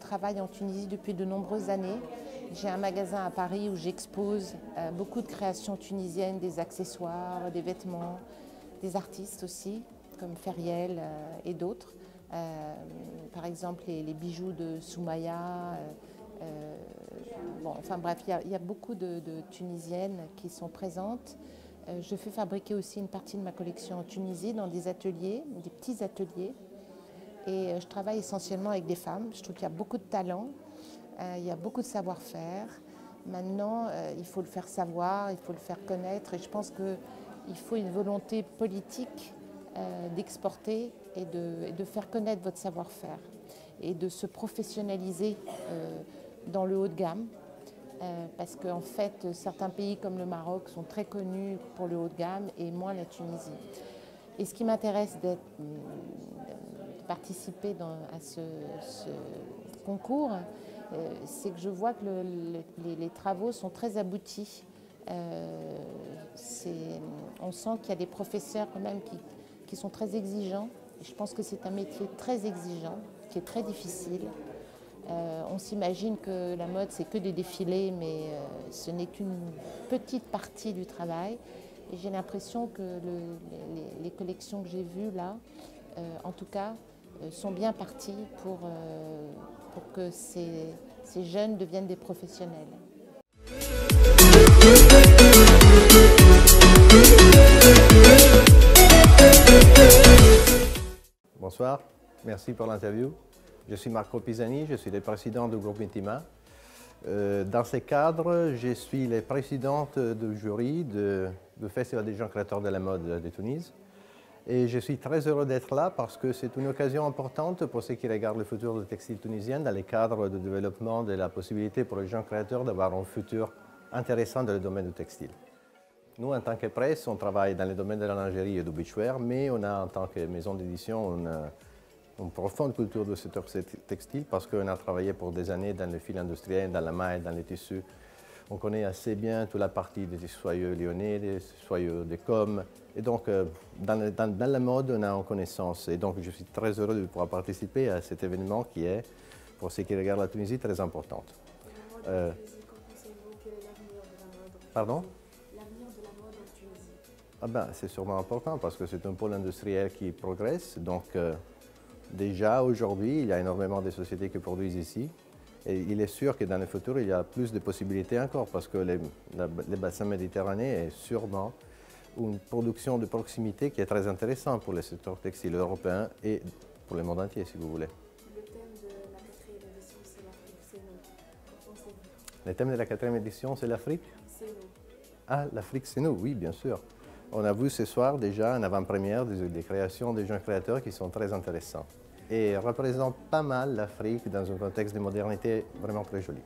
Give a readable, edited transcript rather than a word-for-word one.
travaille en Tunisie depuis de nombreuses années. J'ai un magasin à Paris où j'expose beaucoup de créations tunisiennes, des accessoires, des vêtements, des artistes aussi, comme Feriel et d'autres. Par exemple, les bijoux de Soumaya. Bon, enfin bref, il y a beaucoup de Tunisiennes qui sont présentes. Je fais fabriquer aussi une partie de ma collection en Tunisie dans des ateliers, des petits ateliers. Et je travaille essentiellement avec des femmes. Je trouve qu'il y a beaucoup de talent, il y a beaucoup de savoir-faire. Maintenant, il faut le faire savoir, il faut le faire connaître. Et je pense qu'il faut une volonté politique d'exporter et de faire connaître votre savoir-faire et de se professionnaliser dans le haut de gamme. Parce qu'en fait, certains pays comme le Maroc sont très connus pour le haut de gamme et moins la Tunisie. Et ce qui m'intéresse de participer à ce concours, c'est que je vois que les travaux sont très aboutis. On sent qu'il y a des professeurs quand même qui sont très exigeants. Et je pense que c'est un métier très exigeant, qui est très difficile. On s'imagine que la mode, c'est que des défilés, mais ce n'est qu'une petite partie du travail. Et j'ai l'impression que les collections que j'ai vues là, en tout cas, sont bien parties pour que ces jeunes deviennent des professionnels. Bonsoir, merci pour l'interview. Je suis Marco Pisani, je suis le président du groupe Intima. Dans ce cadre, je suis la présidente du jury du Festival des jeunes créateurs de la mode de Tunis. Et je suis très heureux d'être là parce que c'est une occasion importante pour ceux qui regardent le futur du textile tunisien dans le cadre du développement de la possibilité pour les jeunes créateurs d'avoir un futur intéressant dans le domaine du textile. Nous, en tant que presse, on travaille dans le domaine de la lingerie et du beachwear, mais on a, en tant que maison d'édition, une profonde culture du secteur textile parce qu'on a travaillé pour des années dans le fil industriel, dans la maille, dans les tissus. On connaît assez bien toute la partie des tissus soyeux lyonnais, des soyeux de com. Et donc, dans la mode, on a en connaissance. Et donc, je suis très heureux de pouvoir participer à cet événement qui est, pour ceux qui regardent la Tunisie, très important. Pardon? L'avenir de la mode en Tunisie. Ah ben, c'est sûrement important parce que c'est un pôle industriel qui progresse. Donc, déjà aujourd'hui, il y a énormément de sociétés qui produisent ici. Et il est sûr que dans le futur, il y a plus de possibilités encore parce que le bassin méditerranéen est sûrement une production de proximité qui est très intéressante pour le secteur textile européen et pour le monde entier, si vous voulez. Le thème de la 4e édition, c'est l'Afrique, c'est nous. Qu'en pensez-vous? Le thème de la 4e édition, c'est l'Afrique? C'est nous. Ah, l'Afrique, c'est nous, oui, bien sûr. On a vu ce soir déjà en avant-première des créations des jeunes créateurs qui sont très intéressants et représentent pas mal l'Afrique dans un contexte de modernité vraiment très joli.